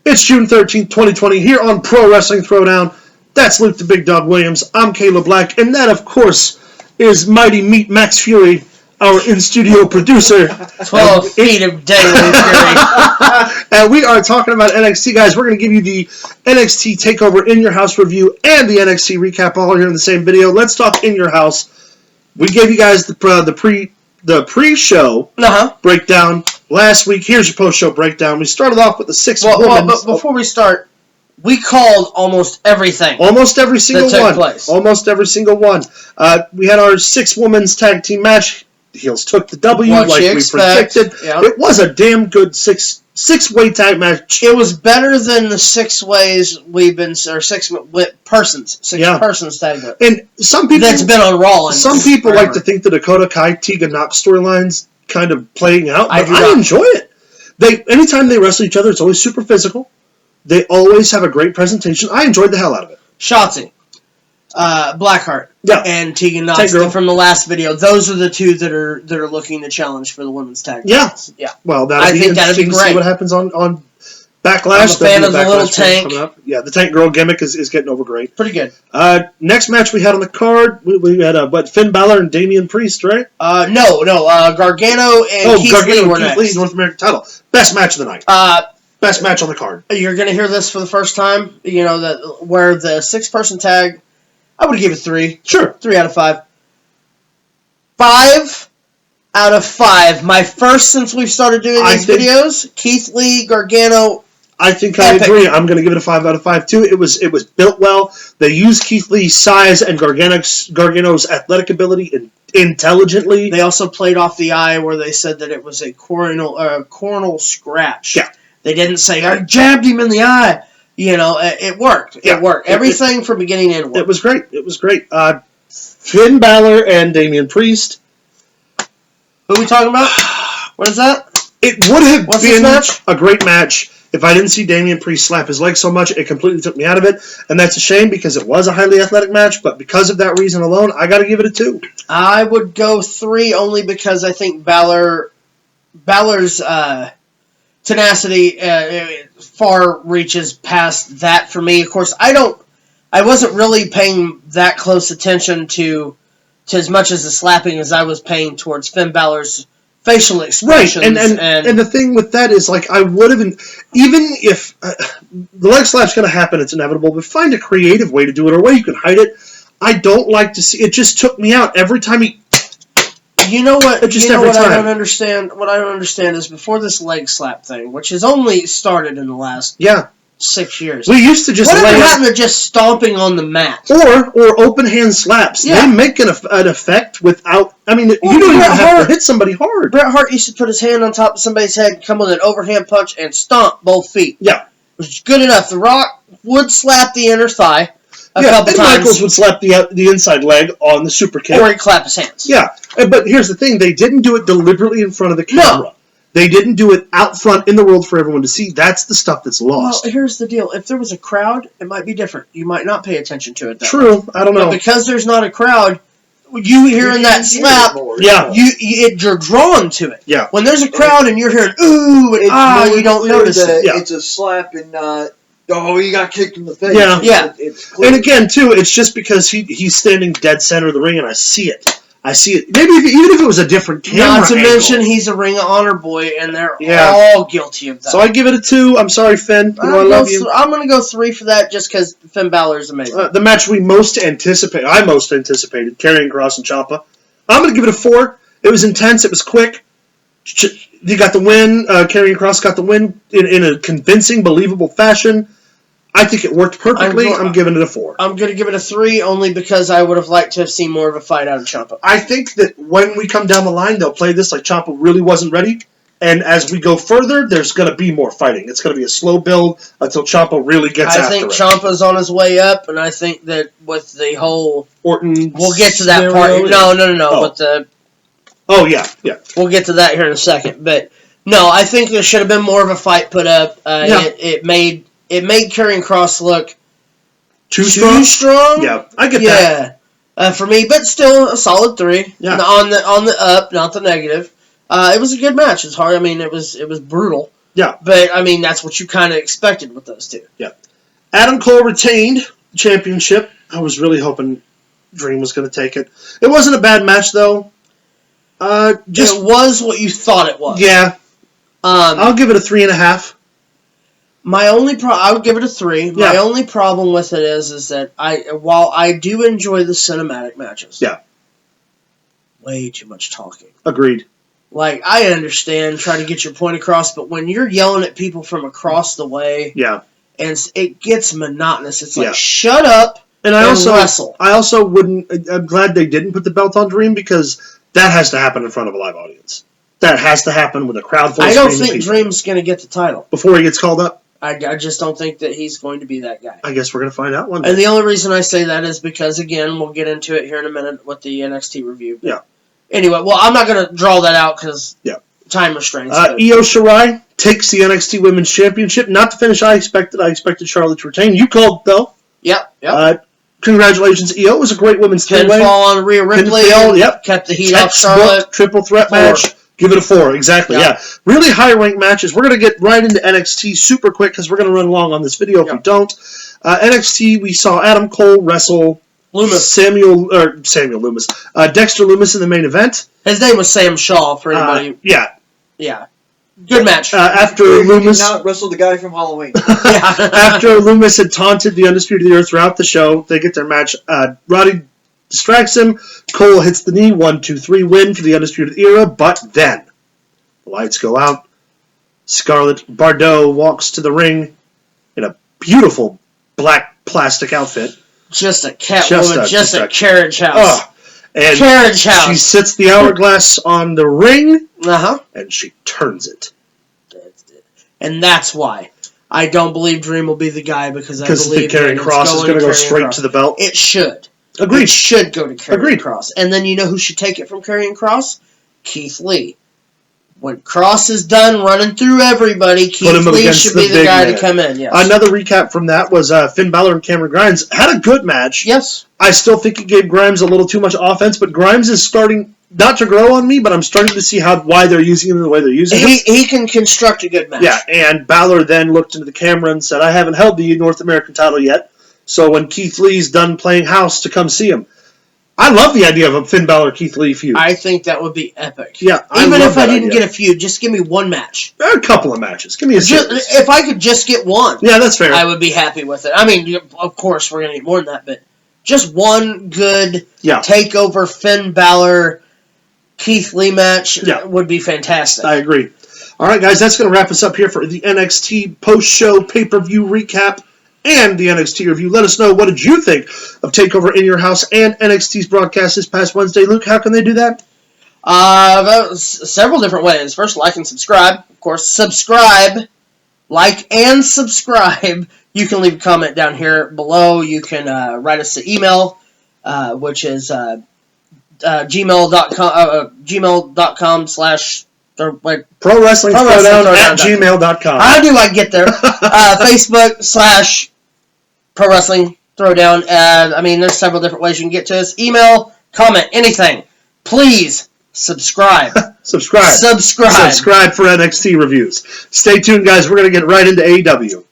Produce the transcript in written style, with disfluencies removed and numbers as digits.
It's June 13th, 2020, here on Pro Wrestling Throwdown. That's Luke the Big Dog Williams. I'm Caleb Black, and that, of course, is Mighty Meat Max Fury, our in-studio producer. 12 feet of daily Fury. And we are talking about NXT, guys. We're going to give you the NXT TakeOver In Your House review and the NXT recap all here in the same video. Let's talk In Your House. We gave you guys the pre-show breakdown last week. Here's your post-show breakdown. We started off with the six women. But before we start, we called almost everything. Almost every single that took one. Place. Almost every single one. We had our 6 women's tag team match. The heels took the W like we predicted. Yep. It was a damn good six-way tag match. It was better than the 6 ways we've been, or 6 persons tag match. And some people that's been on Raw. Some people like to think the Dakota Kai Tegan Knox storyline's kind of playing out. But I enjoy it. Anytime they wrestle each other, it's always super physical. They always have a great presentation. I enjoyed the hell out of it. Shotzi, Blackheart, and Tegan Knox from the last video. Those are the 2 that are looking to challenge for the women's tag. Yeah. Well, I think that'd be great. To see what happens on Backlash. I'm a fan of the little tank. Yeah, the tank girl gimmick is getting over great. Pretty good. Next match we had on the card, we had Finn Balor and Damian Priest, right? No. Gargano and Keith Lee were next. North American title. Best match of the night. Best match on the card. You're going to hear this for the first time. You know, where the 6-person tag, I would give it 3. Sure. 3 out of 5. 5 out of 5. My first since we've started doing these videos. Keith Lee, Gargano. I think I agree. I'm going to give it a 5 out of 5 too. It was built well. They used Keith Lee's size and Gargano's athletic ability intelligently. They also played off the eye where they said that it was a coronal scratch. Yeah. They didn't say, I jabbed him in the eye. You know, it worked. It worked. Everything from beginning to end worked. It was great. Finn Balor and Damian Priest. Who are we talking about? What is that? It would have been a great match if I didn't see Damian Priest slap his leg so much. It completely took me out of it. And that's a shame because it was a highly athletic match. But because of that reason alone, I got to give it a 2. I would go 3 only because I think Balor's tenacity far reaches past that for me. Of course, I wasn't really paying that close attention to as much as the slapping as I was paying towards Finn Balor's facial expressions. Right, and the thing with that is, like, I would have, even if the leg slap's going to happen, it's inevitable, but find a creative way to do it or a way you can hide it. I don't like to see, it just took me out every time he... You know what? I don't understand. What I don't understand is before this leg slap thing, which has only started in the last 6 years. We used to just whatever happened to just stomping on the mat or open hand slaps. Yeah. They make an effect without. I mean, you don't even have to hit somebody hard. Bret Hart used to put his hand on top of somebody's head, come with an overhand punch, and stomp both feet. Yeah, which is good enough. The Rock would slap the inner thigh. A couple times. Michaels would slap the inside leg on the super kick. Or he'd clap his hands. Yeah, but here's the thing. They didn't do it deliberately in front of the camera. No. They didn't do it out front in the world for everyone to see. That's the stuff that's lost. Well, here's the deal. If there was a crowd, it might be different. You might not pay attention to it that True. way. I don't know. But because there's not a crowd, you hearing that slap, you're drawn to it. Yeah. When there's a crowd and you're hearing, ooh, and you don't notice it. It's a slap and not... Oh, he got kicked in the face. Yeah. It's clear. And again, too, it's just because he's standing dead center of the ring, and I see it. Maybe even if it was a different camera Not to angle. mention he's a Ring of Honor boy, and they're all guilty of that. So I give it a 2. I'm sorry, Finn. I love you. I'm going to go 3 for that just because Finn Balor is amazing. The match I most anticipated, Karrion Kross and Ciampa. I'm going to give it a 4. It was intense. It was quick. He got the win. Karrion Kross got the win in a convincing, believable fashion. I think it worked perfectly. I'm giving it a 4. I'm going to give it a 3 only because I would have liked to have seen more of a fight out of Ciampa. I think that when we come down the line, they'll play this like Ciampa really wasn't ready. And as we go further, there's going to be more fighting. It's going to be a slow build until Ciampa really gets after it. I think Ciampa's on his way up, and I think that with the whole... Orton... We'll get to that part. No. Oh. With the... Oh, yeah. We'll get to that here in a second. But, no, I think there should have been more of a fight put up. It made Karrion Kross look too strong. Yeah, I get that. For me, but still a solid 3. Yeah. On the up, not the negative. It was a good match. It's hard. I mean, it was brutal. Yeah. But, I mean, that's what you kind of expected with those two. Yeah. Adam Cole retained the championship. I was really hoping Dream was going to take it. It wasn't a bad match, though. It was what you thought it was. Yeah. I'll give it a 3.5. I would give it a 3. Yeah. My only problem with it is that while I do enjoy the cinematic matches. Yeah. Way too much talking. Agreed. Like, I understand trying to get your point across, but when you're yelling at people from across the way, yeah, and it gets monotonous. It's like, shut up and wrestle. I also wouldn't. I'm glad they didn't put the belt on Dream because that has to happen in front of a live audience. That has to happen with a crowd full of I don't screaming think people. Dream's going to get the title Before he gets called up. I just don't think that he's going to be that guy. I guess we're going to find out one day. And the only reason I say that is because, again, we'll get into it here in a minute with the NXT review. Yeah. Anyway, well, I'm not going to draw that out because time restraints. Io Shirai takes the NXT Women's Championship. Not the finish I expected. I expected Charlotte to retain. You called, though. Yep. Congratulations, Io. It was a great women's three-way. Pinfall on Rhea Ripley. Kept the heat off Charlotte. Triple threat match. Give it a 4. Exactly, yeah. Really high-ranked matches. We're going to get right into NXT super quick because we're going to run long on this video if we don't. NXT, we saw Adam Cole wrestle Samuel Loomis. Dexter Loomis in the main event. His name was Sam Shaw for anybody. Yeah. Good match. After Loomis not wrestled the guy from Halloween. After Loomis had taunted the Undisputed Era throughout the show, they get their match. Roddy distracts him. Cole hits the knee. 1, 2, 3 win for the Undisputed Era. But then the lights go out. Scarlett Bordeaux walks to the ring in a beautiful black plastic outfit. Just a Catwoman. Just a carriage house. Oh. And carriage house. She sits the hourglass on the ring, and she turns it. And that's why I don't believe Dream will be the guy because I believe the Karrion Kross is going to go straight to the belt. It should. Agreed. It should go to Karrion Kross. And then you know who should take it from Karrion Kross? Keith Lee. When Kross is done running through everybody, Keith Lee should be the guy to come in. Yes. Another recap from that was Finn Balor and Cameron Grimes had a good match. Yes. I still think it gave Grimes a little too much offense, but Grimes is starting not to grow on me, but I'm starting to see why they're using him the way they're using him. He can construct a good match. Yeah, and Balor then looked into the camera and said, I haven't held the North American title yet, so when Keith Lee's done playing house to come see him. I love the idea of a Finn Balor-Keith Lee feud. I think that would be epic. Yeah, even if I didn't get a feud, just give me one match. A couple of matches. Give me a series. If I could just get one. Yeah, that's fair. I would be happy with it. I mean, of course, we're going to need more than that, but just one good takeover Finn Balor-Keith Lee match would be fantastic. I agree. All right, guys, that's going to wrap us up here for the NXT post-show pay-per-view recap and the NXT review. Let us know, what did you think of TakeOver in Your House and NXT's broadcast this past Wednesday? Luke, how can they do that? Several different ways. First, like and subscribe. Of course, subscribe. Like and subscribe. You can leave a comment down here below. You can write us an email, which is gmail.com Pro Wrestling Throwdown at gmail.com. How do I get there? Facebook / Pro Wrestling Throwdown. I mean, there's several different ways you can get to us. Email, comment, anything. Please subscribe. Subscribe for NXT reviews. Stay tuned, guys. We're going to get right into AEW.